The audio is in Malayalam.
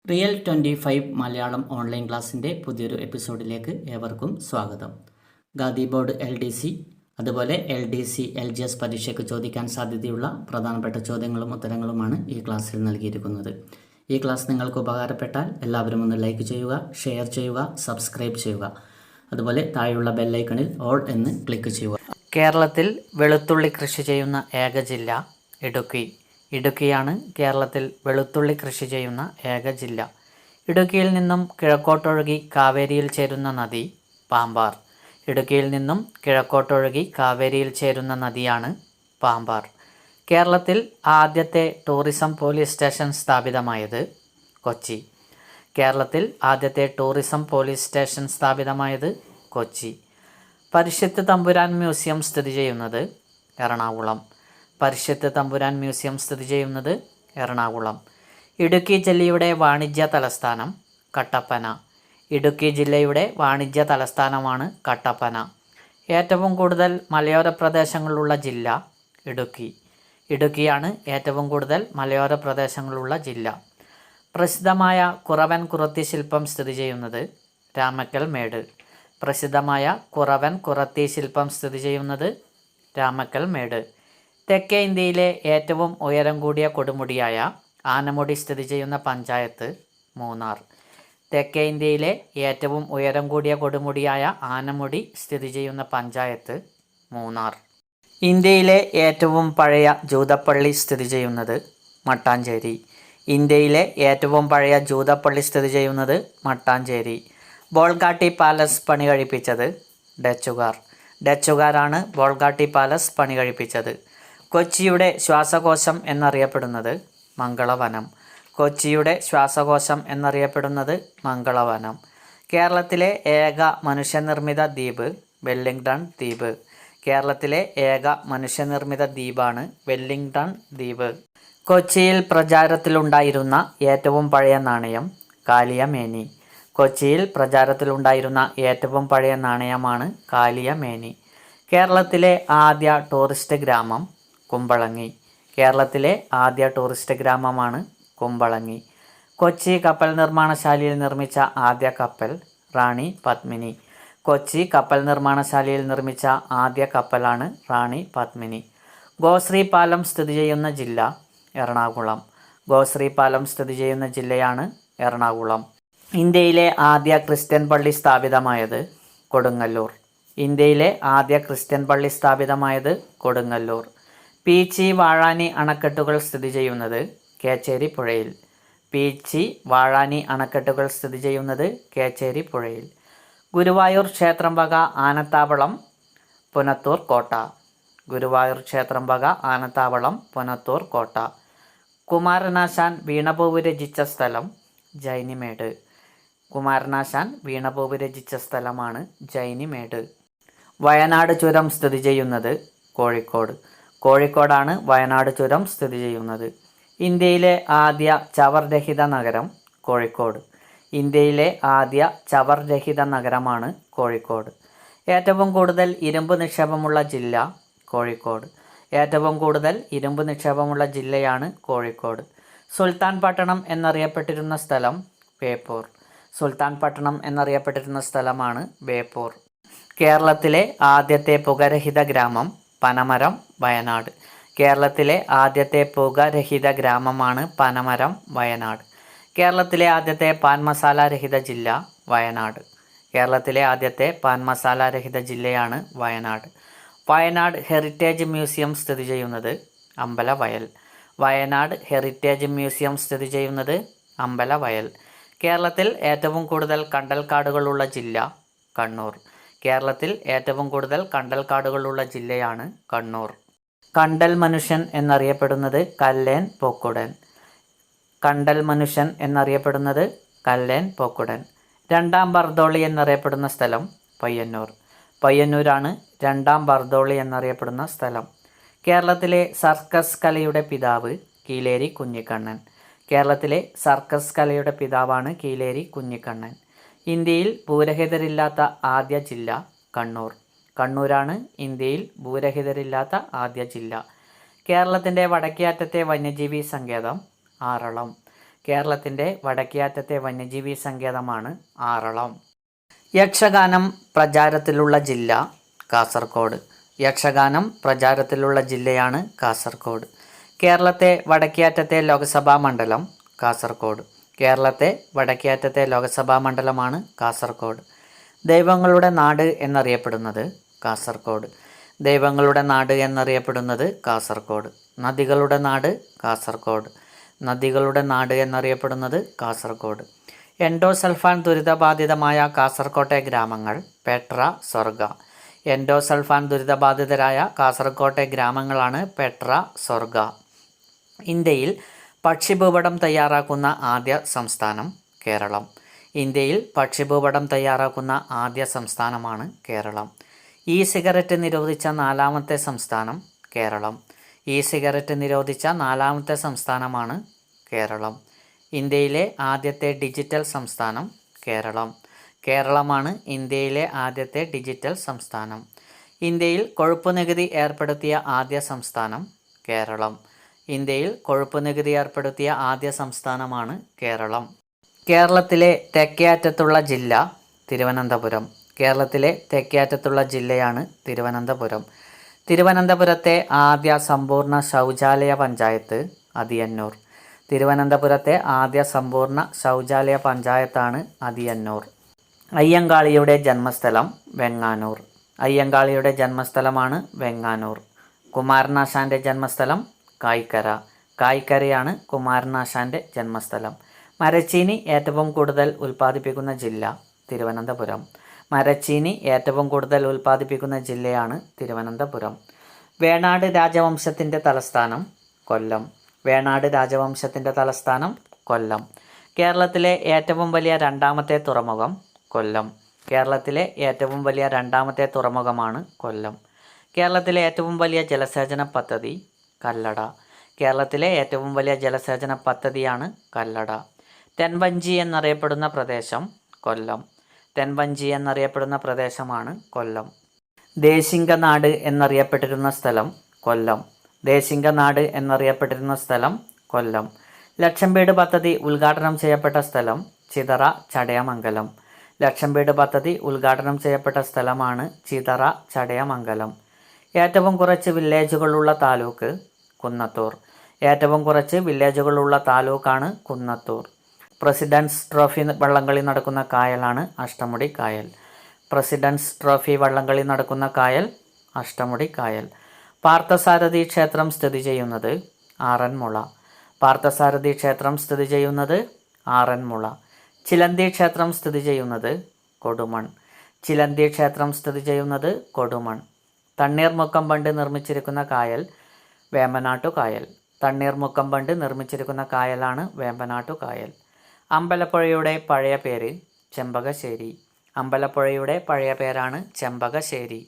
റിയൽ 25 മലയാളം ഓൺലൈൻ ക്ലാസ്സിൻ്റെ പുതിയൊരു എപ്പിസോഡിലേക്ക് ഏവർക്കും സ്വാഗതം. ഖാദി ബോർഡ് LDC അതുപോലെ LDC LGS പരീക്ഷയ്ക്ക് ചോദിക്കാൻ സാധ്യതയുള്ള പ്രധാനപ്പെട്ട ചോദ്യങ്ങളും ഉത്തരങ്ങളുമാണ് ഈ ക്ലാസ്സിൽ നൽകിയിരിക്കുന്നത്. ഈ ക്ലാസ് നിങ്ങൾക്ക് ഉപകാരപ്പെട്ടാൽ എല്ലാവരും ഒന്ന് ലൈക്ക് ചെയ്യുക, ഷെയർ ചെയ്യുക, സബ്സ്ക്രൈബ് ചെയ്യുക. അതുപോലെ താഴെയുള്ള ബെല്ലൈക്കണിൽ ഓൾ എന്ന് ക്ലിക്ക് ചെയ്യുക. കേരളത്തിൽ വെളുത്തുള്ളി കൃഷി ചെയ്യുന്ന ഏക ജില്ല ഇടുക്കി. ഇടുക്കിയാണ് കേരളത്തിൽ വെളുത്തുള്ളി കൃഷി ചെയ്യുന്ന ഏക ജില്ല. ഇടുക്കിയിൽ നിന്നും കിഴക്കോട്ടൊഴുകി കാവേരിയിൽ ചേരുന്ന നദി പാമ്പാർ. ഇടുക്കിയിൽ നിന്നും കിഴക്കോട്ടൊഴുകി കാവേരിയിൽ ചേരുന്ന നദിയാണ് പാമ്പാർ. കേരളത്തിൽ ആദ്യത്തെ ടൂറിസം പോലീസ് സ്റ്റേഷൻ സ്ഥാപിതമായത് കൊച്ചി. കേരളത്തിൽ ആദ്യത്തെ ടൂറിസം പോലീസ് സ്റ്റേഷൻ സ്ഥാപിതമായത് കൊച്ചി. പരിഷത്ത് തമ്പുരാൻ മ്യൂസിയം സ്ഥിതി ചെയ്യുന്നത് എറണാകുളം. പരിഷത്ത് തമ്പുരാൻ മ്യൂസിയം സ്ഥിതി ചെയ്യുന്നത് എറണാകുളം. ഇടുക്കി ജില്ലയുടെ വാണിജ്യ തലസ്ഥാനം കട്ടപ്പന. ഇടുക്കി ജില്ലയുടെ വാണിജ്യ തലസ്ഥാനമാണ് കട്ടപ്പന. ഏറ്റവും കൂടുതൽ മലയോര പ്രദേശങ്ങളുള്ള ജില്ല ഇടുക്കി. ഇടുക്കിയാണ് ഏറ്റവും കൂടുതൽ മലയോര പ്രദേശങ്ങളുള്ള ജില്ല. പ്രസിദ്ധമായ കുറവൻ കുറത്തി ശില്പം സ്ഥിതി ചെയ്യുന്നത് രാമക്കൽ മേട്. പ്രസിദ്ധമായ കുറവൻ കുറത്തി ശില്പം സ്ഥിതി ചെയ്യുന്നത് രാമക്കൽ മേട്. തെക്കേ ഇന്ത്യയിലെ ഏറ്റവും ഉയരം കൂടിയ കൊടുമുടിയായ ആനമുടി സ്ഥിതി ചെയ്യുന്ന പഞ്ചായത്ത് മൂന്നാർ. തെക്കേ ഇന്ത്യയിലെ ഏറ്റവും ഉയരം കൂടിയ കൊടുമുടിയായ ആനമുടി സ്ഥിതി ചെയ്യുന്ന പഞ്ചായത്ത് മൂന്നാർ. ഇന്ത്യയിലെ ഏറ്റവും പഴയ ജൂതപ്പള്ളി സ്ഥിതി ചെയ്യുന്നത് മട്ടാഞ്ചേരി. ഇന്ത്യയിലെ ഏറ്റവും പഴയ ജൂതപ്പള്ളി സ്ഥിതി ചെയ്യുന്നത് മട്ടാഞ്ചേരി. ബോൾഗാട്ടി പാലസ് പണി കഴിപ്പിച്ചത് ഡച്ചുകാർ. ഡച്ചുകാരാണ് ബോൾഗാട്ടി പാലസ് പണി കഴിപ്പിച്ചത്. കൊച്ചിയുടെ ശ്വാസകോശം എന്നറിയപ്പെടുന്നത് മംഗളവനം. കൊച്ചിയുടെ ശ്വാസകോശം എന്നറിയപ്പെടുന്നത് മംഗളവനം. കേരളത്തിലെ ഏക മനുഷ്യനിർമ്മിത ദ്വീപ് വെല്ലിംഗ്ടൺ ദ്വീപ്. കേരളത്തിലെ ഏക മനുഷ്യനിർമ്മിത ദ്വീപാണ് വെല്ലിംഗ്ടൺ ദ്വീപ്. കൊച്ചിയിൽ പ്രചാരത്തിലുണ്ടായിരുന്ന ഏറ്റവും പഴയ നാണയം കാലിയമേനി. കൊച്ചിയിൽ പ്രചാരത്തിലുണ്ടായിരുന്ന ഏറ്റവും പഴയ നാണയമാണ് കാലിയമേനി. കേരളത്തിലെ ആദ്യ ടൂറിസ്റ്റ് ഗ്രാമം കുമ്പളങ്ങി. കേരളത്തിലെ ആദ്യ ടൂറിസ്റ്റ് ഗ്രാമമാണ് കുമ്പളങ്ങി. കൊച്ചി കപ്പൽ നിർമ്മാണശാലയിൽ നിർമ്മിച്ച ആദ്യ കപ്പൽ റാണി പത്മിനി. കൊച്ചി കപ്പൽ നിർമ്മാണശാലയിൽ നിർമ്മിച്ച ആദ്യ കപ്പലാണ് റാണി പത്മിനി. ഗോശ്രീ പാലം സ്ഥിതി ചെയ്യുന്ന ജില്ല എറണാകുളം. ഗോശ്രീ പാലം സ്ഥിതി ചെയ്യുന്ന ജില്ലയാണ് എറണാകുളം. ഇന്ത്യയിലെ ആദ്യ ക്രിസ്ത്യൻ പള്ളി സ്ഥാപിതമായത് കൊടുങ്ങല്ലൂർ. ഇന്ത്യയിലെ ആദ്യ ക്രിസ്ത്യൻ പള്ളി സ്ഥാപിതമായത് കൊടുങ്ങല്ലൂർ. പീച്ചി വാഴാനി അണക്കെട്ടുകൾ സ്ഥിതി ചെയ്യുന്നത് കേച്ചേരി പുഴയിൽ. പീച്ചി വാഴാനി അണക്കെട്ടുകൾ സ്ഥിതി ചെയ്യുന്നത് കേച്ചേരി പുഴയിൽ. ഗുരുവായൂർ ക്ഷേത്രം വക ആനത്താവളം പുനത്തൂർ കോട്ട. ഗുരുവായൂർ ക്ഷേത്രം വക ആനത്താവളം പുനത്തൂർ കോട്ട. കുമാരനാശാൻ വീണപൂവ് രചിച്ച സ്ഥലം ജൈനിമേട്. കുമാരനാശാൻ വീണപൂവ് രചിച്ച സ്ഥലമാണ് ജൈനിമേട്. വയനാട് ചുരം സ്ഥിതി ചെയ്യുന്നത് കോഴിക്കോട്. കോഴിക്കോടാണ് വയനാട് ചുരം സ്ഥിതി ചെയ്യുന്നത്. ഇന്ത്യയിലെ ആദ്യ ചവർ രഹിത നഗരം കോഴിക്കോട്. ഇന്ത്യയിലെ ആദ്യ ചവർ രഹിത നഗരമാണ് കോഴിക്കോട്. ഏറ്റവും കൂടുതൽ ഇരുമ്പ് നിക്ഷേപമുള്ള ജില്ല കോഴിക്കോട്. ഏറ്റവും കൂടുതൽ ഇരുമ്പ് നിക്ഷേപമുള്ള ജില്ലയാണ് കോഴിക്കോട്. സുൽത്താൻ പട്ടണം എന്നറിയപ്പെട്ടിരുന്ന സ്ഥലം ബേപ്പൂർ. സുൽത്താൻ പട്ടണം എന്നറിയപ്പെട്ടിരുന്ന സ്ഥലമാണ് ബേപ്പൂർ. കേരളത്തിലെ ആദ്യത്തെ പുകരഹിത ഗ്രാമം പനമരം വയനാട്. കേരളത്തിലെ ആദ്യത്തെ പുകരഹിത ഗ്രാമമാണ് പനമരം വയനാട്. കേരളത്തിലെ ആദ്യത്തെ പാൻ മസാല രഹിത ജില്ല വയനാട്. കേരളത്തിലെ ആദ്യത്തെ പാൻ മസാല രഹിത ജില്ലയാണ് വയനാട്. വയനാട് ഹെറിറ്റേജ് മ്യൂസിയം സ്ഥിതി ചെയ്യുന്നത് അമ്പലവയൽ. വയനാട് ഹെറിറ്റേജ് മ്യൂസിയം സ്ഥിതി ചെയ്യുന്നത് അമ്പലവയൽ. കേരളത്തിൽ ഏറ്റവും കൂടുതൽ കണ്ടൽക്കാടുകളുള്ള ജില്ല കണ്ണൂർ. കേരളത്തിൽ ഏറ്റവും കൂടുതൽ കണ്ടൽക്കാടുകളുള്ള ജില്ലയാണ് കണ്ണൂർ. കണ്ടൽ മനുഷ്യൻ എന്നറിയപ്പെടുന്നത് കല്ലേൻ പൊക്കുടൻ. കണ്ടൽ മനുഷ്യൻ എന്നറിയപ്പെടുന്നത് കല്ലേൻ പൊക്കുടൻ. രണ്ടാം ബർദോളി എന്നറിയപ്പെടുന്ന സ്ഥലം പയ്യന്നൂർ. പയ്യന്നൂരാണ് രണ്ടാം ബർദോളി എന്നറിയപ്പെടുന്ന സ്ഥലം. കേരളത്തിലെ സർക്കസ് കലയുടെ പിതാവ് കീലേരി കുഞ്ഞിക്കണ്ണൻ. കേരളത്തിലെ സർക്കസ് കലയുടെ പിതാവാണ് കീലേരി കുഞ്ഞിക്കണ്ണൻ. ഇന്ത്യയിൽ ഭൂരഹിതരില്ലാത്ത ആദ്യ ജില്ല കണ്ണൂർ. കണ്ണൂരാണ് ഇന്ത്യയിൽ ഭൂരഹിതരില്ലാത്ത ആദ്യ ജില്ല. കേരളത്തിൻ്റെ വടക്കേ അറ്റത്തെ വന്യജീവി സങ്കേതം ആറളം. കേരളത്തിൻ്റെ വടക്കേയറ്റത്തെ വന്യജീവി സങ്കേതമാണ് ആറളം. യക്ഷഗാനം പ്രചാരത്തിലുള്ള ജില്ല കാസർഗോഡ്. യക്ഷഗാനം പ്രചാരത്തിലുള്ള ജില്ലയാണ് കാസർഗോഡ്. കേരളത്തെ വടക്കേയറ്റത്തെ ലോക്സഭാ മണ്ഡലം കാസർഗോഡ്. കേരളത്തെ വടക്കേയറ്റത്തെ ലോക്സഭാ മണ്ഡലമാണ് കാസർഗോഡ്. ദൈവങ്ങളുടെ നാട് എന്നറിയപ്പെടുന്നത് കാസർഗോഡ്. ദൈവങ്ങളുടെ നാട് എന്നറിയപ്പെടുന്നത് കാസർഗോഡ്. നദികളുടെ നാട് കാസർഗോഡ്. നദികളുടെ നാട് എന്നറിയപ്പെടുന്നത് കാസർഗോഡ്. എൻഡോസൾഫാൻ ദുരിതബാധിതമായ കാസർകോട്ടെ ഗ്രാമങ്ങൾ പെട്ര, സൊർഗ. എൻഡോസൾഫാൻ ദുരിതബാധിതരായ കാസർകോട്ടെ ഗ്രാമങ്ങളാണ് പെട്ര, സൊർഗ. ഇന്ത്യയിൽ പക്ഷിഭൂപടം തയ്യാറാക്കുന്ന ആദ്യ സംസ്ഥാനം കേരളം. ഇന്ത്യയിൽ പക്ഷിഭൂപടം തയ്യാറാക്കുന്ന ആദ്യ സംസ്ഥാനമാണ് കേരളം. ഇ സിഗരറ്റ് നിരോധിച്ച 4ാമത്തെ സംസ്ഥാനം കേരളം. ഇ സിഗരറ്റ് നിരോധിച്ച 4ാമത്തെ സംസ്ഥാനമാണ് കേരളം. ഇന്ത്യയിലെ ആദ്യത്തെ ഡിജിറ്റൽ സംസ്ഥാനം കേരളം. കേരളമാണ് ഇന്ത്യയിലെ ആദ്യത്തെ ഡിജിറ്റൽ സംസ്ഥാനം. ഇന്ത്യയിൽ കൊഴുപ്പ് നികുതി ഏർപ്പെടുത്തിയ ആദ്യ സംസ്ഥാനം കേരളം. ഇന്ത്യയിൽ കൊഴുപ്പ് നികുതി ഏർപ്പെടുത്തിയ ആദ്യ സംസ്ഥാനമാണ് കേരളം. കേരളത്തിലെ തെക്കേ അറ്റത്തുള്ള ജില്ല തിരുവനന്തപുരം. കേരളത്തിലെ തെക്കേ അറ്റത്തുള്ള ജില്ലയാണ് തിരുവനന്തപുരം. തിരുവനന്തപുരത്തെ ആദ്യ സമ്പൂർണ്ണ ശൗചാലയ പഞ്ചായത്ത് അതിയന്നൂർ. തിരുവനന്തപുരത്തെ ആദ്യ സമ്പൂർണ്ണ ശൗചാലയ പഞ്ചായത്താണ് അതിയന്നൂർ. അയ്യങ്കാളിയുടെ ജന്മസ്ഥലം വെങ്ങാനൂർ. അയ്യങ്കാളിയുടെ ജന്മസ്ഥലമാണ് വെങ്ങാനൂർ. കുമാരനാശാൻ്റെ ജന്മസ്ഥലം കായ്ക്കര. കായ്ക്കരയാണ് കുമാരനാശാൻ്റെ ജന്മസ്ഥലം. മരച്ചീനി ഏറ്റവും കൂടുതൽ ഉൽപ്പാദിപ്പിക്കുന്ന ജില്ല തിരുവനന്തപുരം. മരച്ചീനി ഏറ്റവും കൂടുതൽ ഉൽപ്പാദിപ്പിക്കുന്ന ജില്ലയാണ് തിരുവനന്തപുരം. വേണാട് രാജവംശത്തിൻ്റെ തലസ്ഥാനം കൊല്ലം. വേണാട് രാജവംശത്തിൻ്റെ തലസ്ഥാനം കൊല്ലം. കേരളത്തിലെ ഏറ്റവും വലിയ 2ാമത്തെ തുറമുഖം കൊല്ലം. കേരളത്തിലെ ഏറ്റവും വലിയ 2ാമത്തെ തുറമുഖമാണ് കൊല്ലം. കേരളത്തിലെ ഏറ്റവും വലിയ ജലസേചന പദ്ധതി കല്ലട. കേരളത്തിലെ ഏറ്റവും വലിയ ജലസേചന പദ്ധതിയാണ് കല്ലട. തെൻവഞ്ചി എന്നറിയപ്പെടുന്ന പ്രദേശം കൊല്ലം. തെൻവഞ്ചി എന്നറിയപ്പെടുന്ന പ്രദേശമാണ് കൊല്ലം. ദേശിംഗനാട് എന്നറിയപ്പെട്ടിരുന്ന സ്ഥലം കൊല്ലം. ദേശിംഗനാട് എന്നറിയപ്പെട്ടിരുന്ന സ്ഥലം കൊല്ലം. ലക്ഷം വീട് പദ്ധതി ഉദ്ഘാടനം ചെയ്യപ്പെട്ട സ്ഥലം ചിതറ, ചടയമംഗലം. ലക്ഷം വീട് പദ്ധതി ഉദ്ഘാടനം ചെയ്യപ്പെട്ട സ്ഥലമാണ് ചിതറ, ചടയമംഗലം. ഏറ്റവും കുറച്ച് വില്ലേജുകളുള്ള താലൂക്ക് കുന്നത്തൂർ. ഏറ്റവും കുറച്ച് വില്ലേജുകളുള്ള താലൂക്കാണ് കുന്നത്തൂർ. പ്രസിഡൻസ് ട്രോഫി വള്ളംകളി നടക്കുന്ന കായലാണ് അഷ്ടമുടി കായൽ. പ്രസിഡൻസ് ട്രോഫി വള്ളംകളി നടക്കുന്ന കായൽ അഷ്ടമുടി കായൽ. പാർത്ഥസാരഥി ക്ഷേത്രം സ്ഥിതി ചെയ്യുന്നത് ആറന്മുള. പാർത്ഥസാരഥി ക്ഷേത്രം സ്ഥിതി ചെയ്യുന്നത് ആറന്മുള. ചിലന്തി ക്ഷേത്രം സ്ഥിതി ചെയ്യുന്നത് കൊടുമൺ. ചിലന്തി ക്ഷേത്രം സ്ഥിതി ചെയ്യുന്നത് കൊടുമൺ. തണ്ണീർമുക്കം ബണ്ട് നിർമ്മിച്ചിരിക്കുന്ന കായൽ വേമ്പനാട്ടുകായൽ. തണ്ണീർമുക്കം ബണ്ട് നിർമ്മിച്ചിരിക്കുന്ന കായലാണ് വേമ്പനാട്ടുകായൽ. അമ്പലപ്പുഴയുടെ പഴയ പേര് ചെമ്പകശ്ശേരി. അമ്പലപ്പുഴയുടെ പഴയ പേരാണ് ചെമ്പകശ്ശേരി.